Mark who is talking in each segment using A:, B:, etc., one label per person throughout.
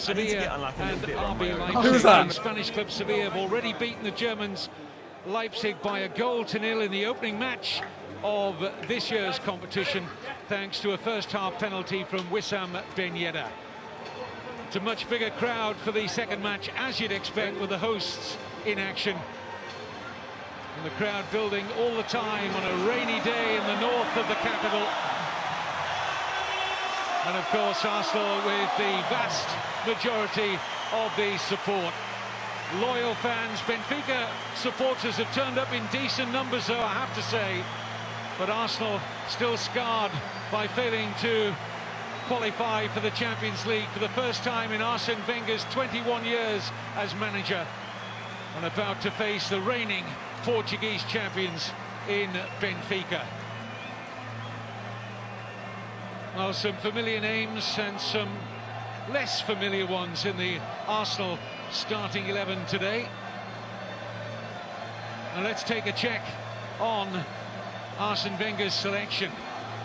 A: Sevilla and RB Leipzig.
B: Who's that?
A: The Spanish club Sevilla have already beaten the Germans Leipzig by 1-0 in the opening match of this year's competition, thanks to a first-half penalty from Wissam Ben Yedder. It's a much bigger crowd for the second match, as you'd expect, with the hosts in action. And the crowd building all the time on a rainy day in the north of the capital. And of course, Arsenal with the vast majority of the support. Loyal fans, Benfica supporters have turned up in decent numbers, though, I have to say. But Arsenal still scarred by failing to qualify for the Champions League for the first time in Arsene Wenger's 21 years as manager, and about to face the reigning Portuguese champions in Benfica. Well, some familiar names and some less familiar ones in the Arsenal starting 11 today. And let's take a check on Arsene Wenger's selection.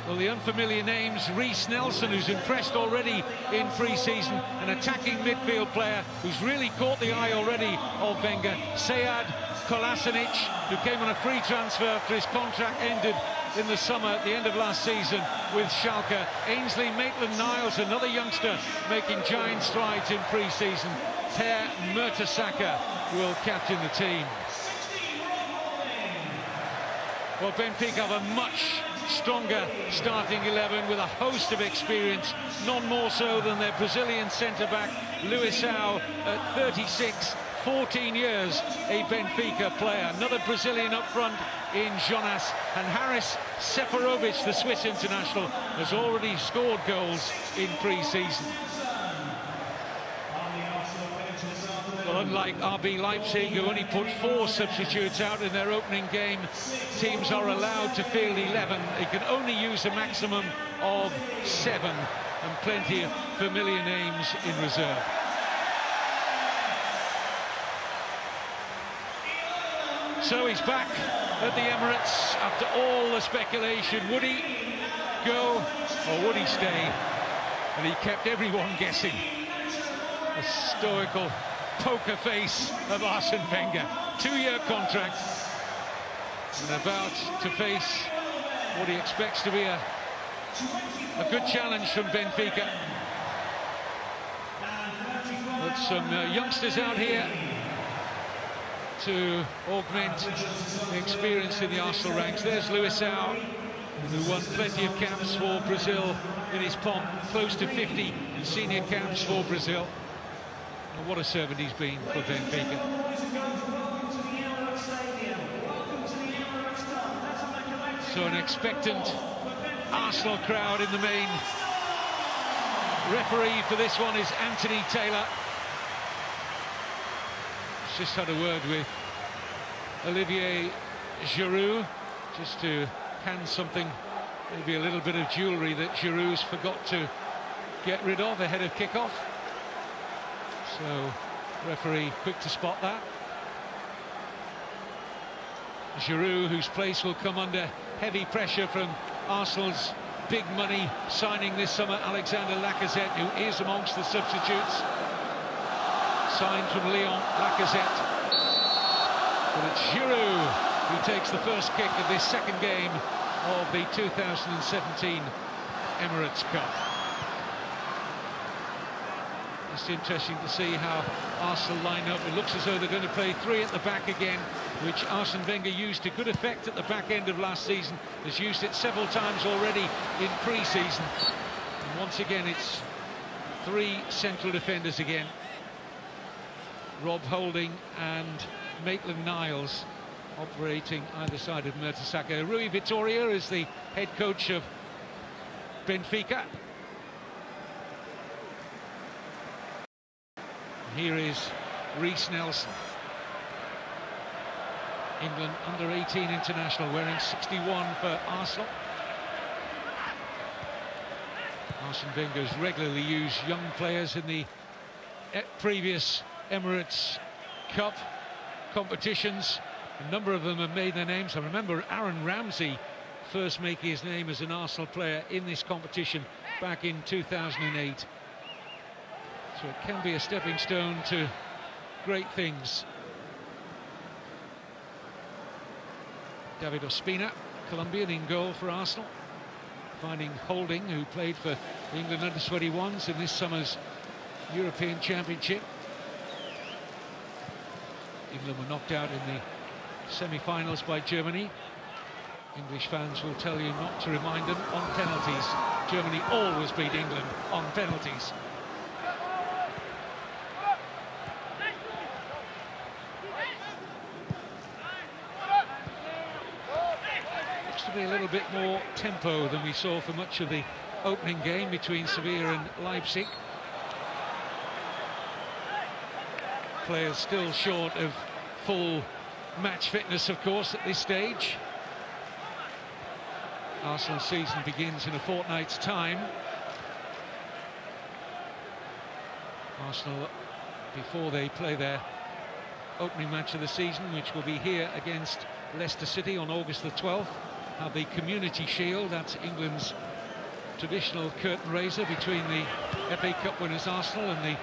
A: Well, the unfamiliar names: Reiss Nelson, who's impressed already in pre-season, an attacking midfield player who's really caught the eye already of Wenger. Sead Kolasinac, who came on a free transfer after his contract ended in the summer at the end of last season with Schalke. Ainsley Maitland-Niles, another youngster making giant strides in pre-season. Per Mertesacker will captain the team. Well, Benfica have a much stronger starting 11 with a host of experience, none more so than their Brazilian centre-back Luisao at 36, 14 years a Benfica player. Another Brazilian up front in Jonas, and Haris Seferovic, the Swiss international, has already scored goals in pre-season. Well, unlike RB Leipzig, who only put 4 substitutes out in their opening game, teams are allowed to field 11. They can only use a maximum of 7, and plenty of familiar names in reserve. So he's back at the Emirates after all the speculation. Would he go or would he stay? And he kept everyone guessing. A stoical poker face of Arsene Wenger. 2-year contract, and about to face what he expects to be a good challenge from Benfica. But some youngsters out here to augment the experience in the Arsenal ranks. There's Luisao, who won plenty of caps for Brazil in his pomp, close to 50 senior caps for Brazil. And what a servant he's been for Benfica. So an expectant Arsenal crowd in the main. Referee for this one is Anthony Taylor. Just had a word with Olivier Giroud, just to hand something, maybe a little bit of jewellery that Giroud's forgot to get rid of ahead of kickoff. So, referee quick to spot that. Giroud, whose place will come under heavy pressure from Arsenal's big money signing this summer, Alexander Lacazette, who is amongst the substitutes. Signed from Lyon, Lacazette. But it's Giroud who takes the first kick of this second game of the 2017 Emirates Cup. It's interesting to see how Arsenal line up. It looks as though they're going to play 3 at the back again, which Arsene Wenger used to good effect at the back end of last season. Has used it several times already in pre-season. And once again, it's 3 central defenders again. Rob Holding and Maitland-Niles operating either side of Mertesacker. Rui Vitória is the head coach of Benfica. Here is Reiss Nelson, England under-18 international, wearing 61 for Arsenal. Arsene Wenger has regularly used young players in the previous Emirates Cup competitions. A number of them have made their names. I remember Aaron Ramsey first making his name as an Arsenal player in this competition back in 2008. So it can be a stepping stone to great things. David Ospina, Colombian, in goal for Arsenal, finding Holding, who played for the England under-21s in this summer's European Championship. England were knocked out in the semi-finals by Germany. English fans will tell you not to remind them on penalties. Germany always beat England on penalties. Looks to be a little bit more tempo than we saw for much of the opening game between Sevilla and Leipzig. Players still short of full match fitness, of course, at this stage. Arsenal's season begins in a fortnight's time. Arsenal, before they play their opening match of the season, which will be here against Leicester City on August the 12th, have the Community Shield. That's England's traditional curtain raiser between the FA Cup winners Arsenal and the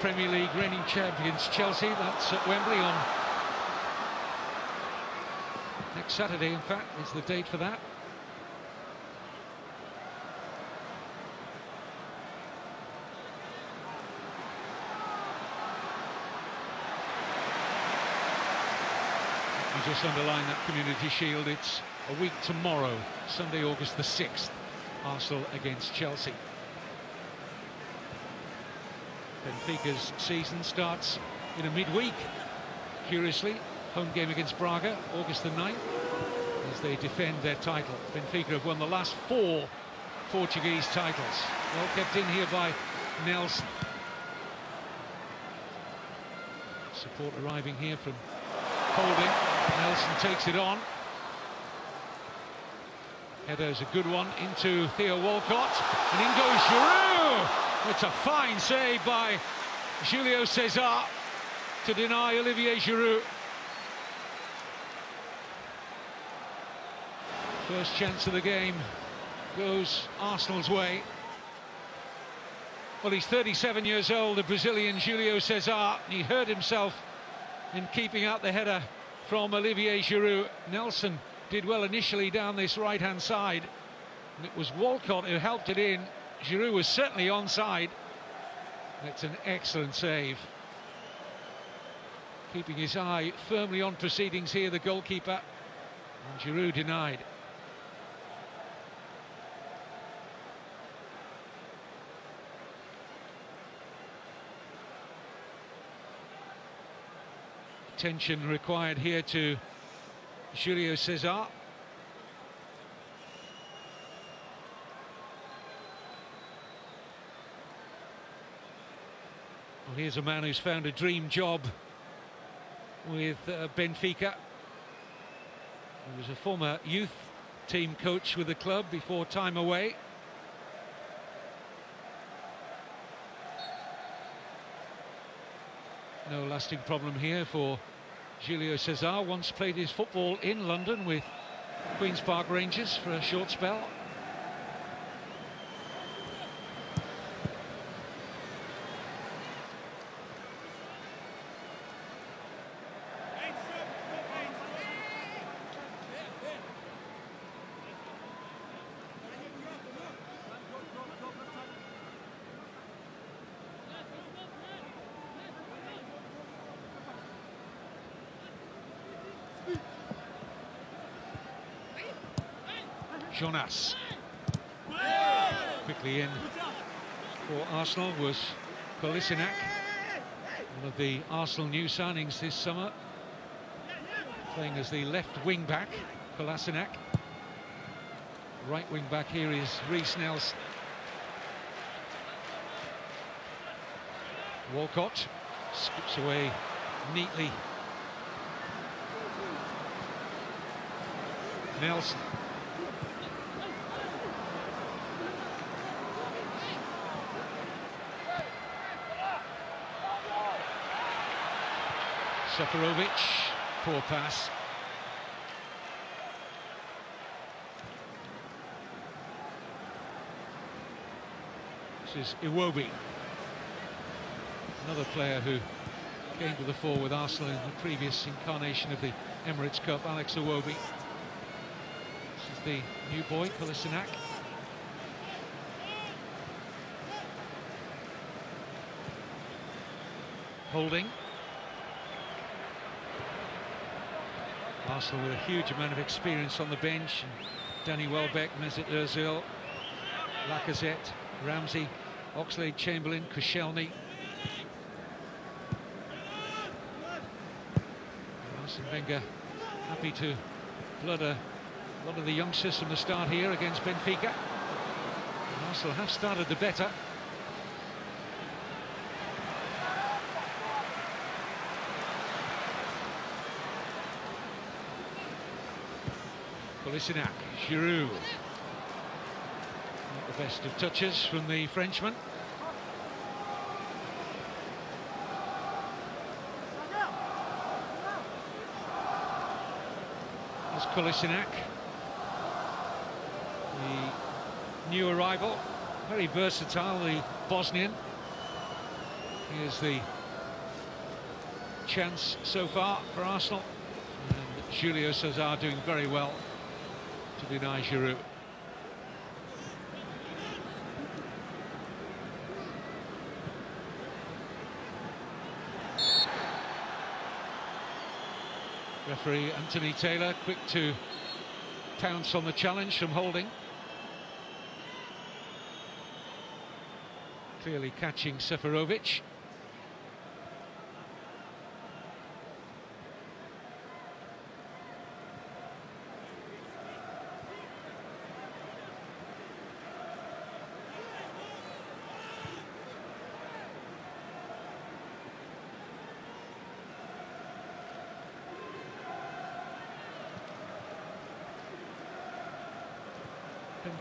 A: Premier League reigning champions Chelsea. That's at Wembley on next Saturday, in fact, is the date for that. Just underline that Community Shield. It's a week tomorrow, Sunday, August the 6th, Arsenal against Chelsea. Benfica's season starts in a midweek, curiously. Home game against Braga, August the 9th, as they defend their title. Benfica have won the last 4 Portuguese titles. Well kept in here by Nelson. Support arriving here from Holding. Nelson takes it on. Header's a good one into Theo Walcott, and in goes Giroud. It's a fine save by Julio César to deny Olivier Giroud. First chance of the game goes Arsenal's way. Well, he's 37 years old, the Brazilian Julio César. He hurt himself in keeping out the header from Olivier Giroud. Nelson did well initially down this right-hand side, and it was Walcott who helped it in. Giroud was certainly onside. It's an excellent save. Keeping his eye firmly on proceedings here, the goalkeeper, and Giroud denied. Attention required here to Julio César. Well, here's a man who's found a dream job with Benfica. He was a former youth team coach with the club before time away. No lasting problem here for Julio César. Once played his football in London with Queen's Park Rangers for a short spell. Jonas. Quickly in for Arsenal was Kolasinac, one of the Arsenal new signings this summer, playing as the left wing back. Kolasinac. Right wing back here is Reiss Nelson. Walcott skips away neatly. Nelson. Seferovic, poor pass. This is Iwobi. Another player who came to the fore with Arsenal in the previous incarnation of the Emirates Cup, Alex Iwobi. This is the new boy, Kolasinac. Holding. Arsenal with a huge amount of experience on the bench. Danny Welbeck, Mesut Ozil, Lacazette, Ramsey, Oxlade-Chamberlain, Koscielny. Arsene Wenger happy to flood a lot of the youngsters from the start here against Benfica. And Arsenal have started the better. Kolasinac, Giroud. Not the best of touches from the Frenchman. There's Kolasinac, the new arrival, very versatile, the Bosnian. Here's the chance so far for Arsenal, and Julio Cesar doing very well to deny Giroud. Referee Anthony Taylor quick to pounce on the challenge from Holding. Clearly catching Seferovic.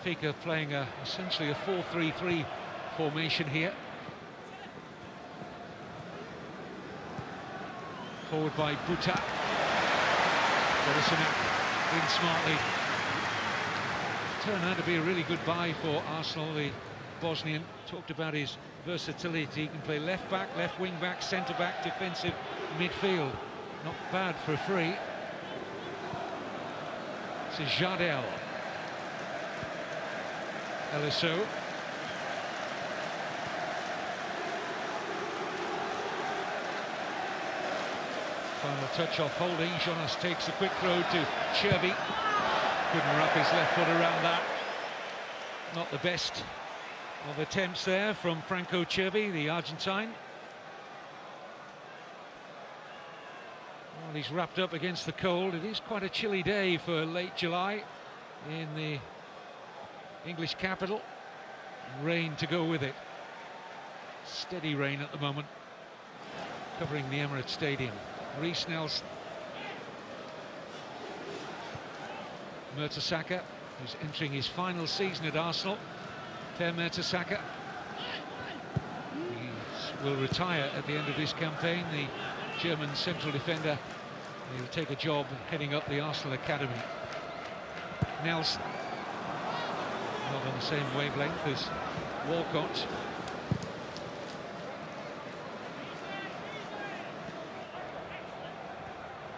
A: Benfica playing essentially a 4-3-3 formation here. Forward by Buta. Kolasinac in smartly. Turned out to be a really good buy for Arsenal. The Bosnian talked about his versatility. He can play left back, left wing back, centre back, defensive, midfield. Not bad for free. This is Jardel. Eliso. Final touch off Holding. Jonas takes a quick throw to Chervi. Couldn't wrap his left foot around that. Not the best of attempts there from Franco Chervi, the Argentine. Well, he's wrapped up against the cold. It is quite a chilly day for late July in the English capital. Rain to go with it. Steady rain at the moment, covering the Emirates Stadium. Reece Nelson. Mertesacker, who's entering his final season at Arsenal. Per Mertesacker. He will retire at the end of this campaign. The German central defender. He'll take a job heading up the Arsenal Academy. Nelson. Not on the same wavelength as Walcott.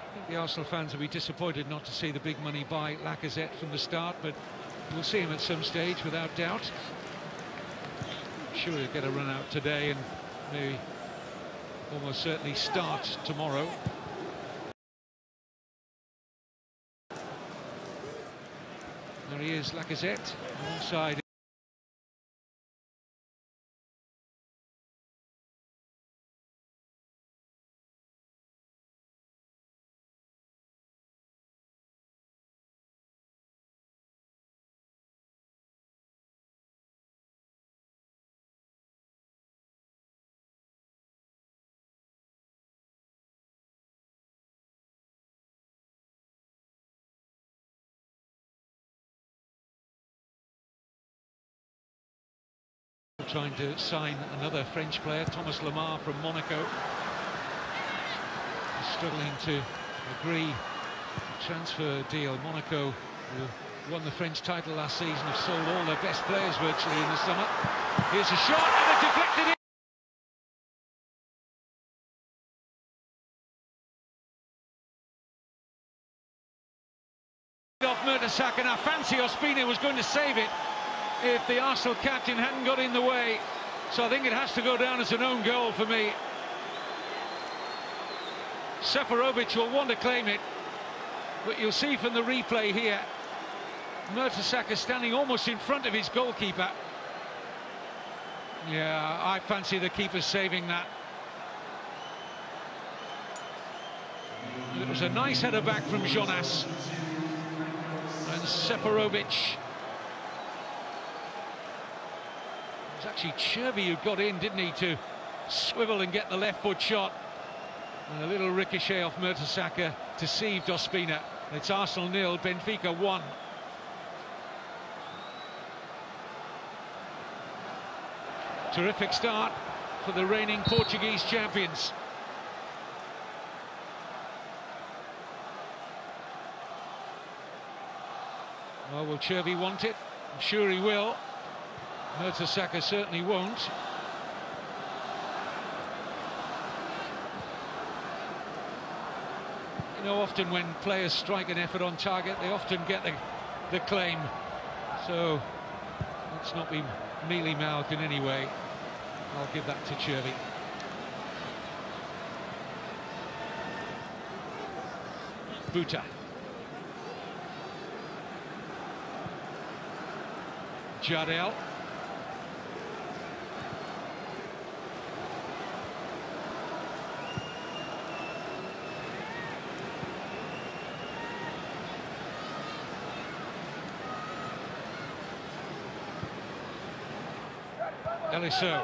A: I think the Arsenal fans will be disappointed not to see the big money buy Lacazette from the start, but we'll see him at some stage without doubt. I'm sure he'll get a run out today and maybe almost certainly start tomorrow. There he is, Lacazette, alongside trying to sign another French player, Thomas Lemar from Monaco. He's struggling to agree a transfer deal. Monaco, who won the French title last season, have sold all their best players virtually in the summer. Here's a shot and a deflection. off Mertesacker. I fancy Ospina was going to save it if the Arsenal captain hadn't got in the way. So I think it has to go down as an own goal for me. Seferovic will want to claim it, but you'll see from the replay here, Mertesacker standing almost in front of his goalkeeper. Yeah, I fancy the keeper saving that. It was a nice header back from Jonas. And Seferovic. It was actually Chervi who got in, didn't he, to swivel and get the left foot shot. And a little ricochet off Mertesacker deceived Ospina. It's Arsenal 0, Benfica 1. Terrific start for the reigning Portuguese champions. Well, will Chervi want it? I'm sure he will. Mertesacker certainly won't. You know, often when players strike an effort on target, they often get the claim. So let's not be mealy-mouthed in any way. I'll give that to Chervi. Buta. Jardel. Eliso.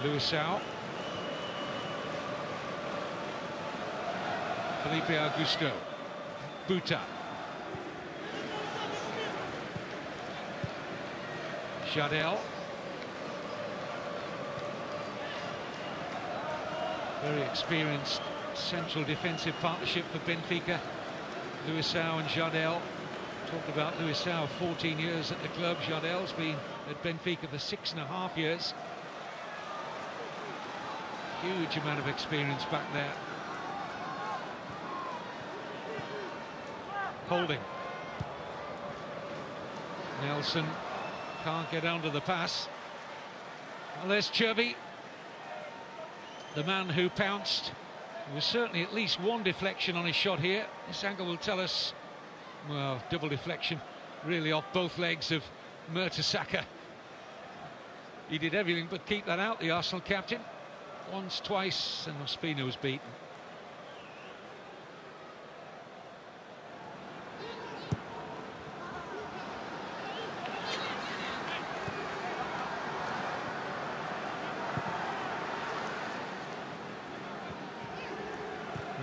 A: Luisao. Felipe Augusto. Buta. Jardel. Very experienced central defensive partnership for Benfica. Luisao and Jardel. Talked about Luisao, 14 years at the club. Jardel's been at Benfica for 6.5 years. Huge amount of experience back there. Holding. Nelson can't get under the pass. Well, there's Chervi, the man who pounced. There was certainly at least one deflection on his shot here. This angle will tell us, well, double deflection, really off both legs of Mertesacker. He did everything but keep that out, the Arsenal captain. Once, twice, and Ospina was beaten.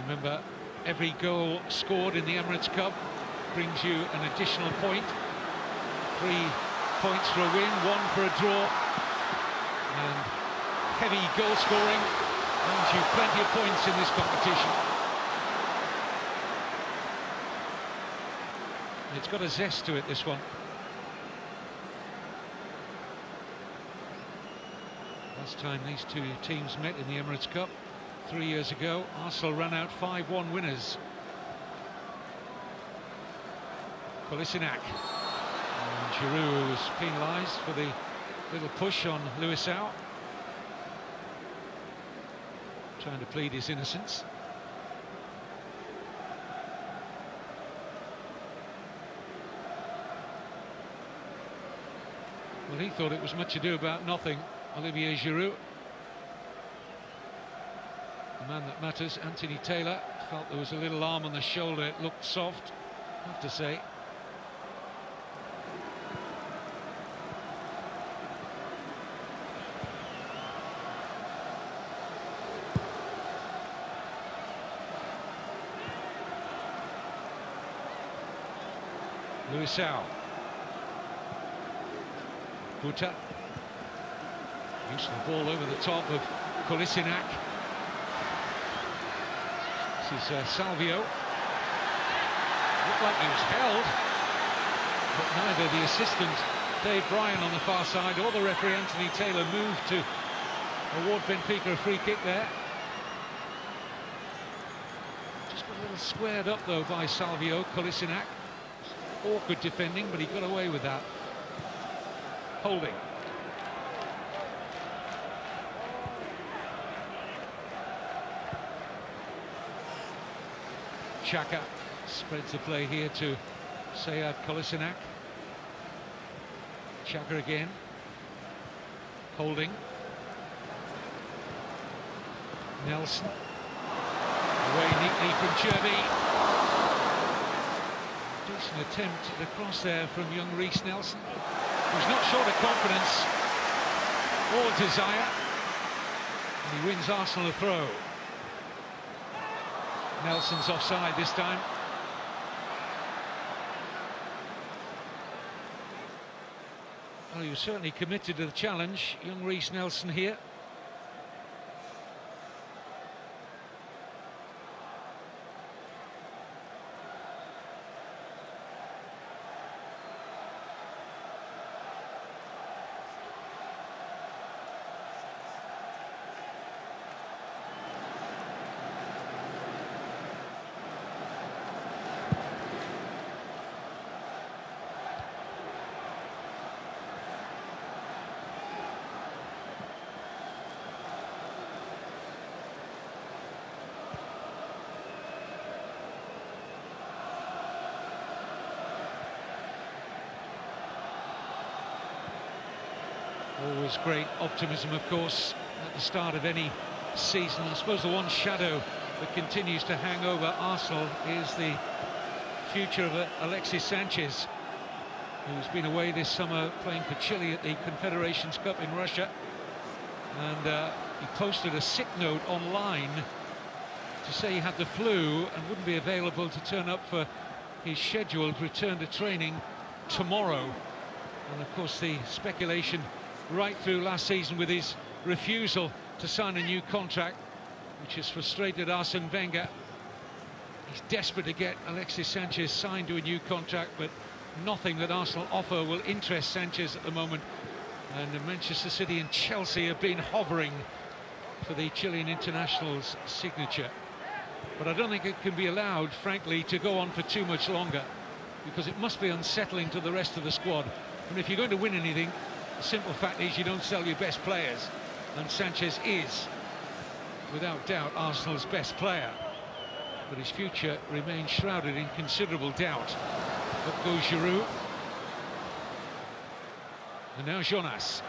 A: Remember, every goal scored in the Emirates Cup brings you an additional point. 3 points for a win, 1 for a draw. And heavy goal scoring earns you plenty of points in this competition. It's got a zest to it, this one. Last time these two teams met in the Emirates Cup, 3 years ago, Arsenal ran out 5-1 winners. Kolasinac. And Giroud was penalised for the little push on Luisao. Trying to plead his innocence. Well, he thought it was much ado about nothing, Olivier Giroud. The man that matters, Anthony Taylor, felt there was a little arm on the shoulder. It looked soft, I have to say. Luisao. Buta. Used the ball over the top of Kolasinac. This is Salvio. Looked like he was held, but neither the assistant Dave Bryan on the far side or the referee Anthony Taylor moved to award Benfica a free kick there. A little squared up though by Salvio Kolasinac. Awkward defending, but he got away with that. Holding. Xhaka spreads the play here to Sead Kolasinac. Xhaka again. Holding. Nelson. Away neatly from Cherby. Decent attempt at the cross there from young Reiss Nelson, who's not short of confidence or desire. And he wins Arsenal a throw. Nelson's offside this time. Well, he was certainly committed to the challenge, young Reiss Nelson here. Always great optimism, of course, at the start of any season. I suppose the one shadow that continues to hang over Arsenal is the future of Alexis Sanchez, who's been away this summer playing for Chile at the Confederations Cup in Russia. And he posted a sick note online to say he had the flu and wouldn't be available to turn up for his scheduled return to training tomorrow. And of course the speculation right through last season with his refusal to sign a new contract, which has frustrated Arsene Wenger. He's desperate to get Alexis Sanchez signed to a new contract, but nothing that Arsenal offer will interest Sanchez at the moment. And Manchester City and Chelsea have been hovering for the Chilean international's signature. But I don't think it can be allowed, frankly, to go on for too much longer, because it must be unsettling to the rest of the squad. And if you're going to win anything, the simple fact is you don't sell your best players, and Sanchez is, without doubt, Arsenal's best player. But his future remains shrouded in considerable doubt. Up goes Giroud. And now Jonas.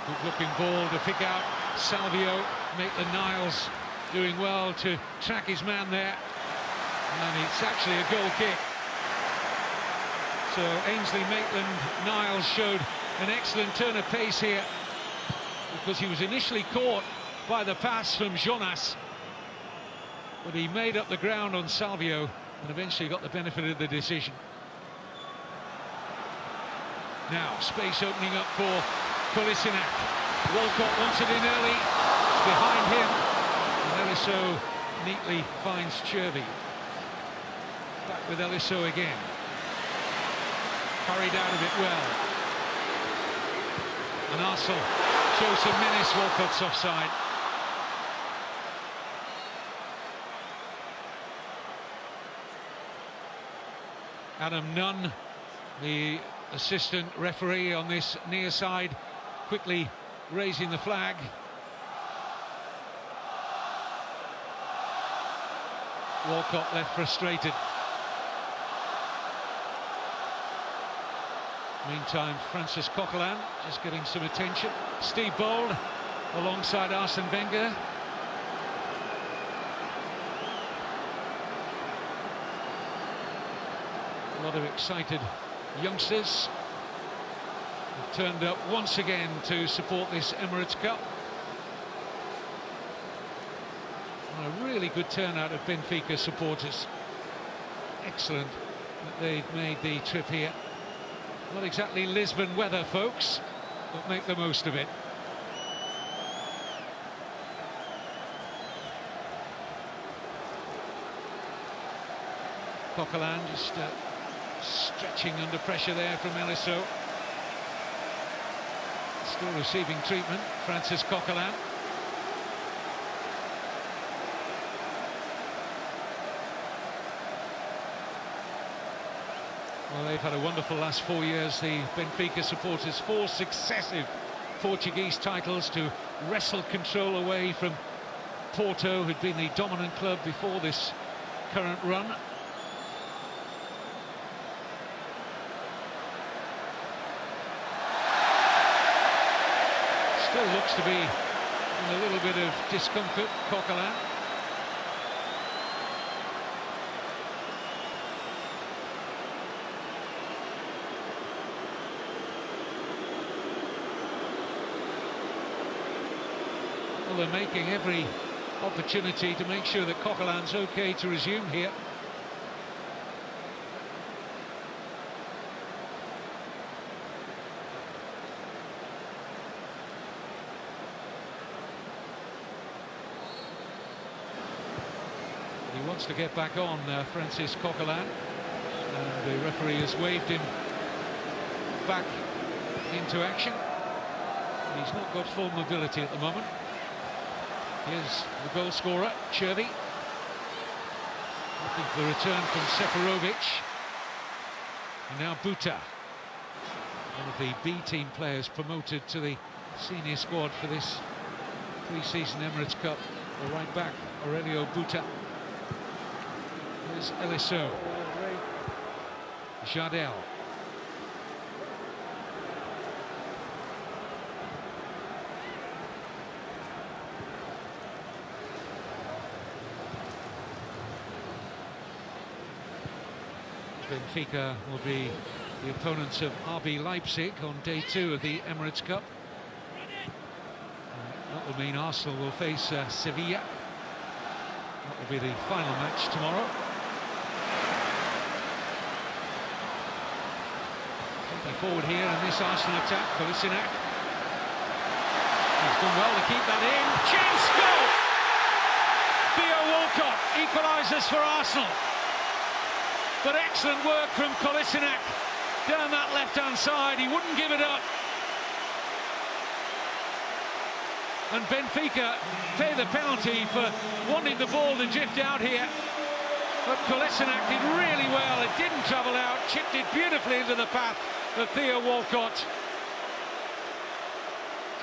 A: Good-looking ball to pick out Salvio. Maitland-Niles doing well to track his man there. And it's actually a goal kick. So Ainsley Maitland-Niles showed an excellent turn of pace here, because he was initially caught by the pass from Jonas, but he made up the ground on Salvio and eventually got the benefit of the decision. Now space opening up for Kolasinac. Walcott wants it in early. It's behind him, and Eliseo neatly finds Cherby. Back with Eliseo again. Hurried out of it well. And Arsenal shows some menace. Walcott's offside. Adam Nunn, the assistant referee on this near side, quickly raising the flag. Walcott left frustrated. Meantime, Francis Coquelin just getting some attention. Steve Bold alongside Arsene Wenger. A lot of excited youngsters have turned up once again to support this Emirates Cup. And a really good turnout of Benfica supporters. Excellent that they've made the trip here. Not exactly Lisbon weather, folks, but make the most of it. Coquelin just stretching under pressure there from Eliseo. Still receiving treatment, Francis Coquelin. Well, they've had a wonderful last 4 years, the Benfica supporters. 4 successive Portuguese titles to wrestle control away from Porto, who'd been the dominant club before this current run. Still looks to be in a little bit of discomfort, Coquelin. Well, they're making every opportunity to make sure that Coquelin's okay to resume here. He wants to get back on, Francis Coquelin, and the referee has waved him back into action. He's not got full mobility at the moment. Here's the goal scorer, Chervi, looking for the return from Seferovic. And now Buta, one of the B-team players promoted to the senior squad for this pre-season Emirates Cup. The right back, Aurelio Buta. Here's Eliso. Jardel. Benfica will be the opponents of RB Leipzig on day 2 of the Emirates Cup. That will mean Arsenal will face Sevilla. That will be the final match tomorrow. Looking forward here in this Arsenal attack, Kolasinac. He's done well to keep that in. Chance goal! Theo Walcott equalises for Arsenal. But excellent work from Kolasinac down that left-hand side. He wouldn't give it up. And Benfica pay the penalty for wanting the ball to drift out here. But Kolasinac did really well. It didn't travel out, chipped it beautifully into the path of Theo Walcott.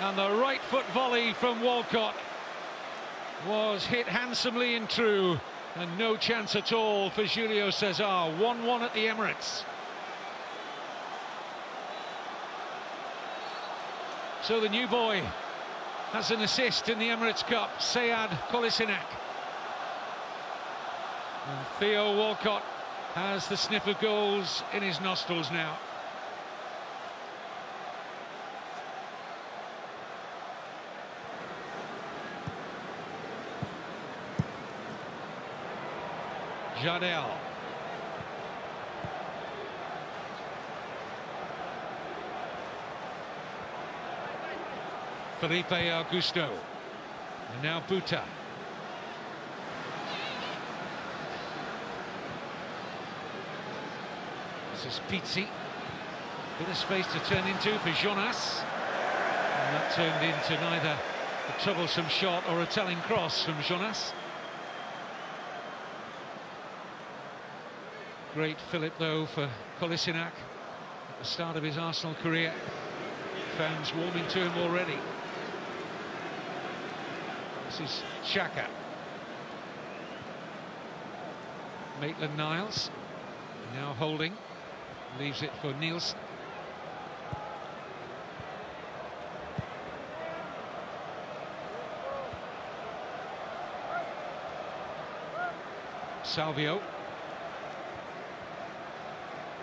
A: And the right foot volley from Walcott was hit handsomely and true. And no chance at all for Julio Cesar. 1-1 at the Emirates. So the new boy has an assist in the Emirates Cup, Sead Kolasinac. And Theo Walcott has the sniff of goals in his nostrils now. Jardel. Felipe Augusto. And now Buta. This is Pizzi. Bit of space to turn into for Jonas. And that turned into neither a troublesome shot or a telling cross from Jonas. Great fillip, though, for Kolasinac at the start of his Arsenal career. Fans warming to him already. This is Xhaka. Maitland-Niles now holding, leaves it for Nielsen. Salvio.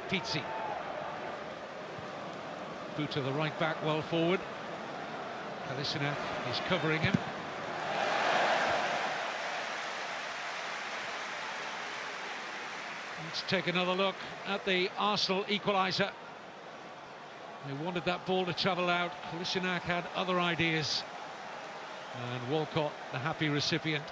A: Pizzi. Buta, the right back, well forward. Kolasinac is covering him. Let's take another look at the Arsenal equaliser. They wanted that ball to travel out. Kolasinac had other ideas. And Walcott, the happy recipient.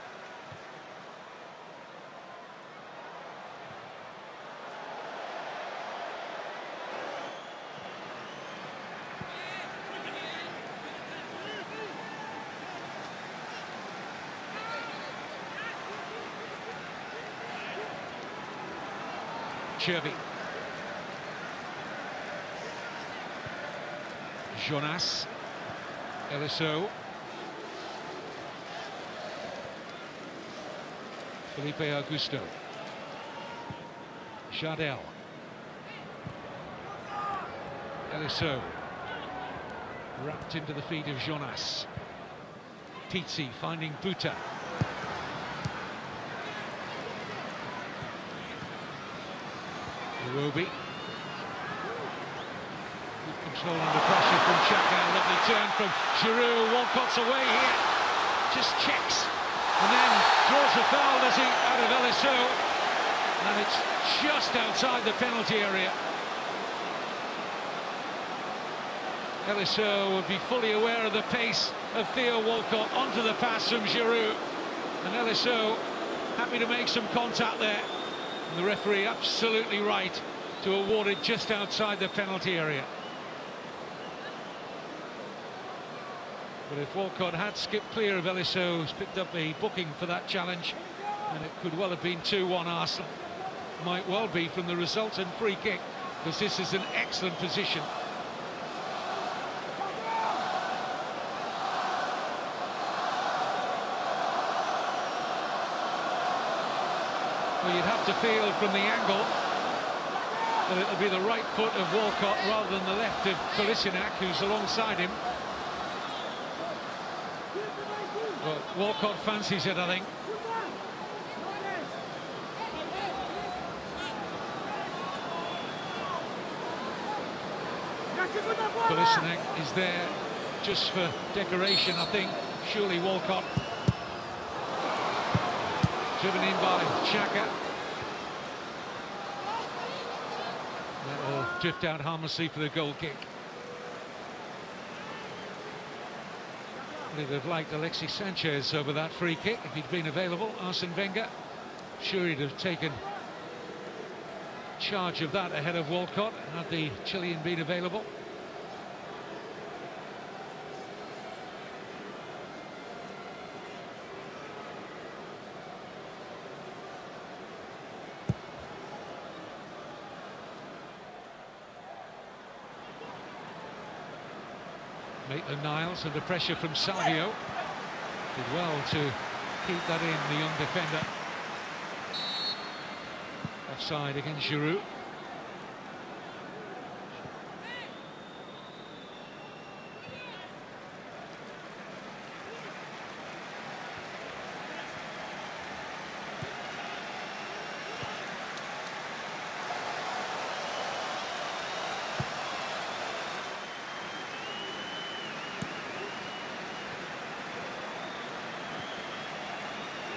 A: Chervi. Jonas. Eliso. Felipe Augusto. Jardel. Eliso. Wrapped into the feet of Jonas. Pizzi finding Buta. Iwobi. Good control under pressure from Xhaka. Lovely turn from Giroud. Walcott's away here. Just checks. And then draws a foul, does he, out of Eliso. And it's just outside the penalty area. Eliso would be fully aware of the pace of Theo Walcott onto the pass from Giroud. And Eliso happy to make some contact there. And the referee absolutely right to award it just outside the penalty area. But if Walcott had skipped clear of Eliso, who's picked up a booking for that challenge, and it could well have been 2-1 Arsenal. Might well be from the resultant free kick, because this is an excellent position. Well, you'd have to feel from the angle that it'll be the right foot of Walcott rather than the left of Kolasinac, who's alongside him. Well, Walcott fancies it, I think. Kolasinac is there just for decoration, I think. Surely Walcott. Driven in by Xhaka. That will drift out harmlessly for the goal kick. They'd have liked Alexis Sanchez over that free kick if he'd been available. Arsene Wenger, sure he'd have taken charge of that ahead of Walcott had the Chilean been available. Maitland-Niles under pressure from Savio. Did well to keep that in, the young defender. Offside against Giroud.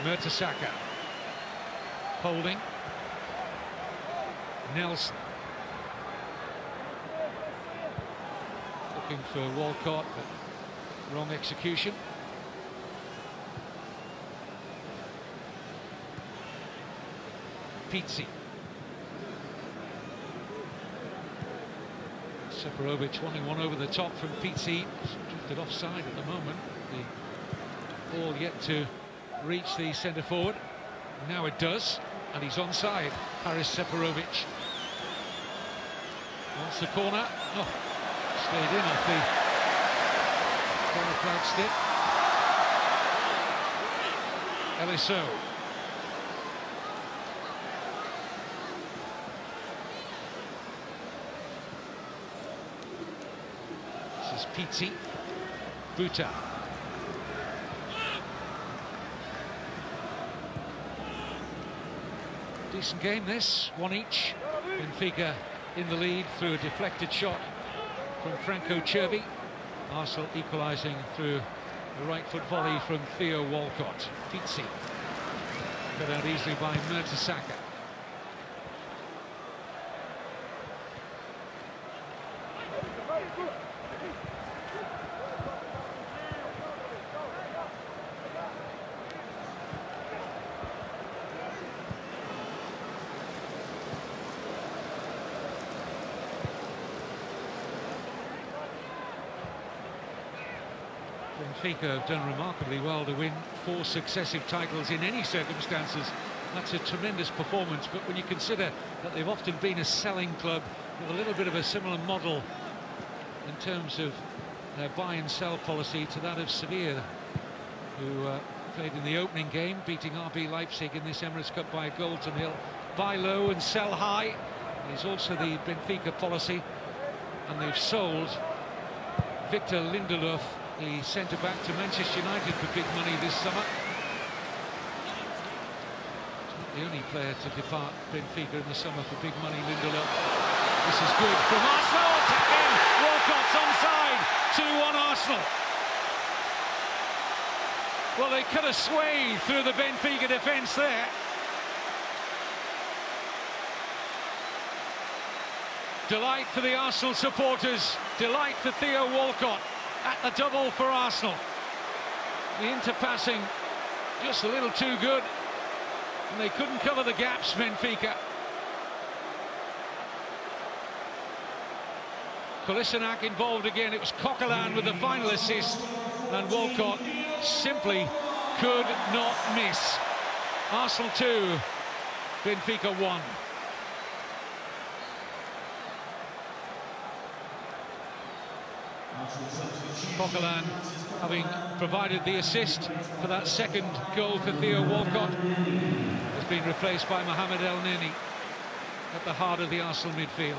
A: Mertesacker. Holding. Nelson. Looking for Walcott, but wrong execution. Pizzi. Seferovic wanting one over the top from Pizzi. Drifted offside at the moment. The ball yet to reach the centre forward. Now it does, and he's onside. Haris Seferovic wants the corner. Oh, stayed in off the corner flag stick. Eliso. This is Pizzi. Buta. Decent game this, one each. Benfica in the lead through a deflected shot from Franco Cervi. Arsenal equalising through a right foot volley from Theo Walcott. Pizzi cut out easily by Mertesacker. Benfica have done remarkably well to win 4 successive titles in any circumstances. That's a tremendous performance, but when you consider that they've often been a selling club with a little bit of a similar model in terms of their buy and sell policy to that of Sevilla, who played in the opening game, beating RB Leipzig in this Emirates Cup by a goal to nil. Buy low and sell high is also the Benfica policy, and they've sold Victor Lindelof, the centre-back, to Manchester United for big money this summer. He's not the only player to depart Benfica in the summer for big money, Lindelof. This is good from Arsenal, attacking, Walcott's onside, 2-1 Arsenal. Well, they could have swayed through the Benfica defence there. Delight for the Arsenal supporters, delight for Theo Walcott at the double for Arsenal. The interpassing just a little too good, and they couldn't cover the gaps, Benfica. Kolasinac involved again. It was Coquelin with the final assist, and Walcott simply could not miss. Arsenal 2, Benfica 1. Coquelin, having provided the assist for that second goal for Theo Walcott, has been replaced by Mohamed El Neni at the heart of the Arsenal midfield.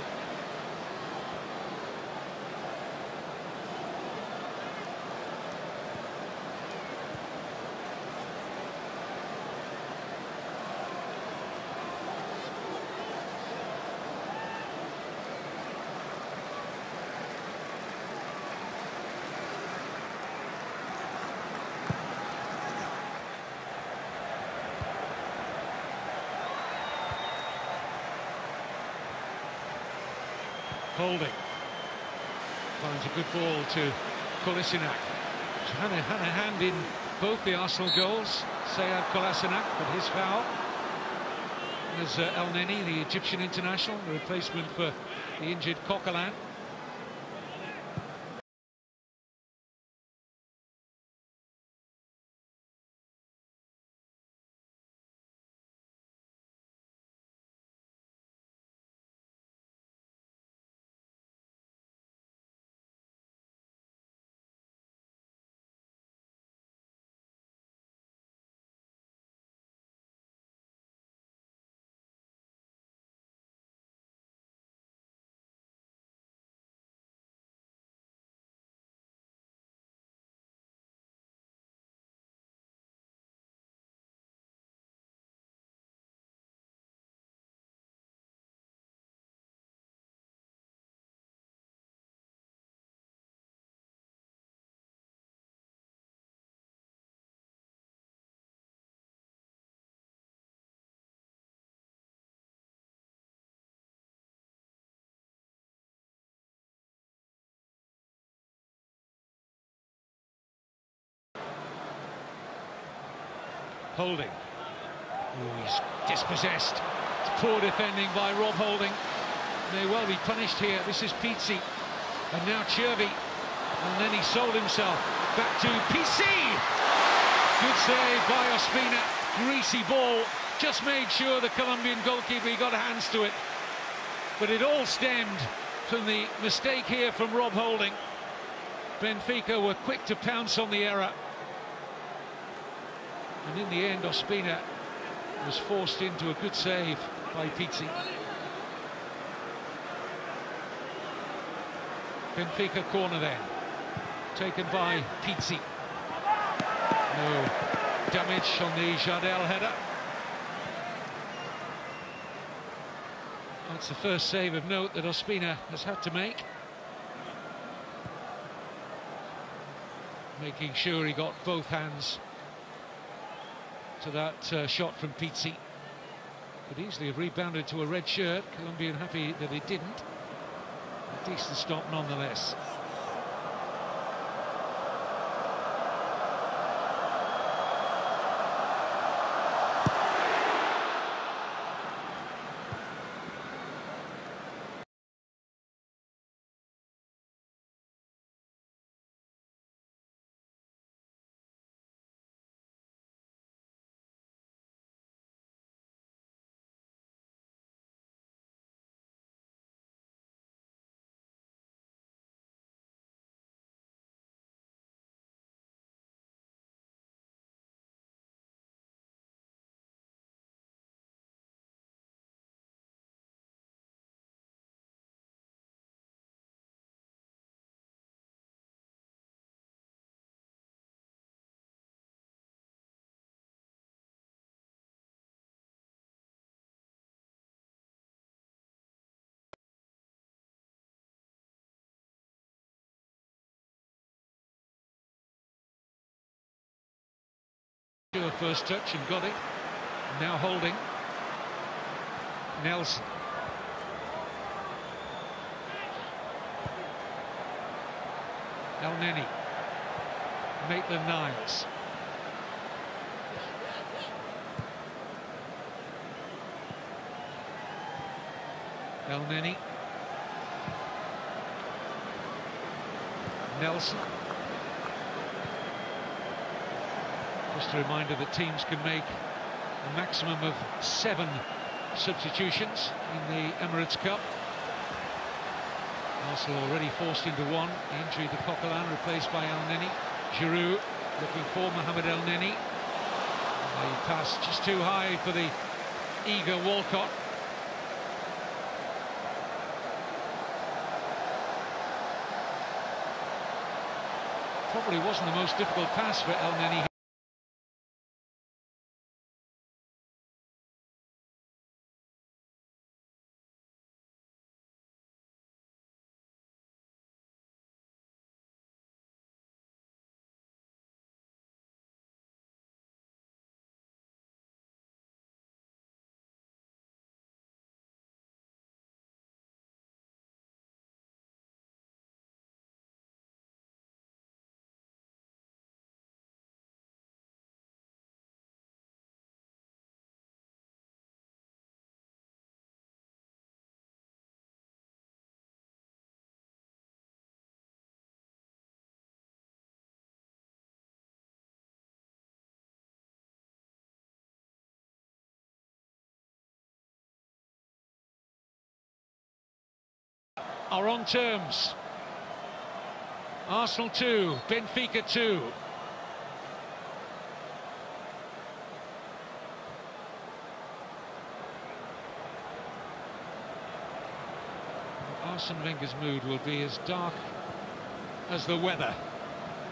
A: Holding finds a good ball to Kolasinac. Had a hand in both the Arsenal goals. Sead Kolasinac with his foul. There's El Neni, the Egyptian international, the replacement for the injured Coquelin. Holding. Oh, he's dispossessed. It's poor defending by Rob Holding. May well be punished here. This is Pizzi. And now Chervi. And then he sold himself. Back to PC. Good save by Ospina. Greasy ball. Just made sure the Colombian goalkeeper, he got hands to it. But it all stemmed from the mistake here from Rob Holding. Benfica were quick to pounce on the error. And in the end, Ospina was forced into a good save by Pizzi. Benfica corner then, taken by Pizzi. No damage on the Jardel header. That's the first save of note that Ospina has had to make. Making sure he got both hands to that shot from Pizzi. Could easily have rebounded to a red shirt. Colombian happy that it didn't. A decent stop nonetheless. Sure, first touch and got it. Now holding. Nelson. El Neni. Maitland-Niles. El Neni. Nelson. Just a reminder that teams can make a maximum of 7 substitutions in the Emirates Cup. Arsenal already forced into one. Injury to Coquelin, replaced by El Neni. Giroud looking for Mohamed El Neni. A pass just too high for the eager Walcott. Probably wasn't the most difficult pass for El Neni. Are on terms. Arsenal 2, Benfica 2. Arsene Wenger's mood will be as dark as the weather,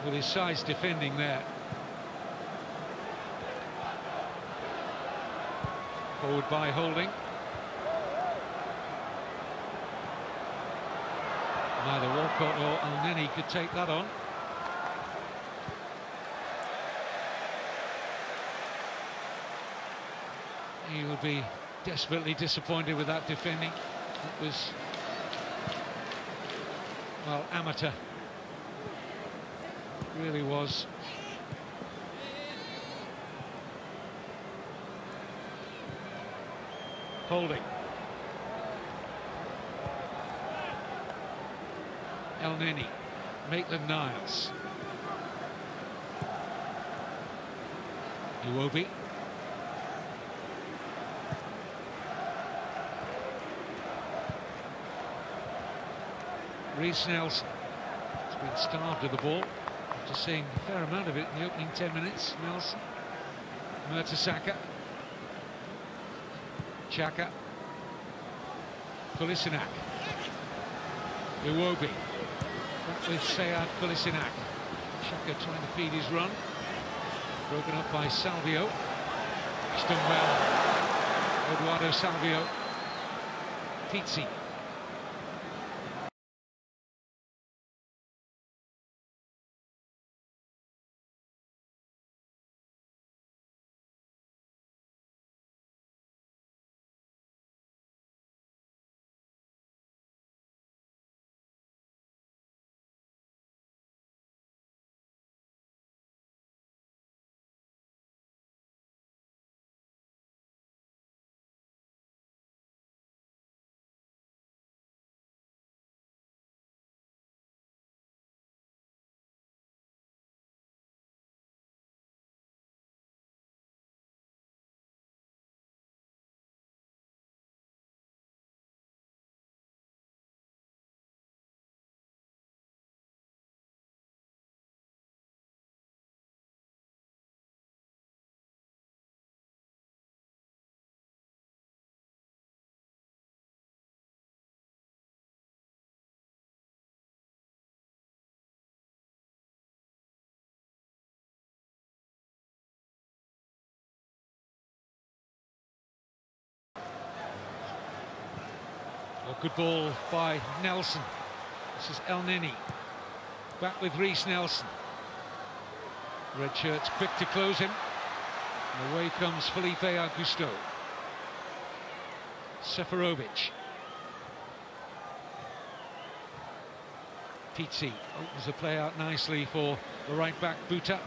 A: with his sides defending there. Forward by Holding. Neither Walcott or El Neni could take that on. He will be desperately disappointed with that defending. It was, well, amateur. It really was. Holding. El Neni, Maitland-Niles. Iwobi. Reece Nelson has been starved of the ball after seeing a fair amount of it in the opening 10 minutes. Nelson, Mertesacker, Xhaka, Kolasinac, Iwobi. Back with Sead Kolasinac. Xhaka trying to feed his run. Broken up by Salvio. He's done well. Eduardo Salvio. Pizzi. Well, good ball by Nelson. This is El Neni. Back with Reece Nelson. Red shirts quick to close him. And away comes Felipe Augusto. Seferovic. Pizzi opens the play out nicely for the right back Buta.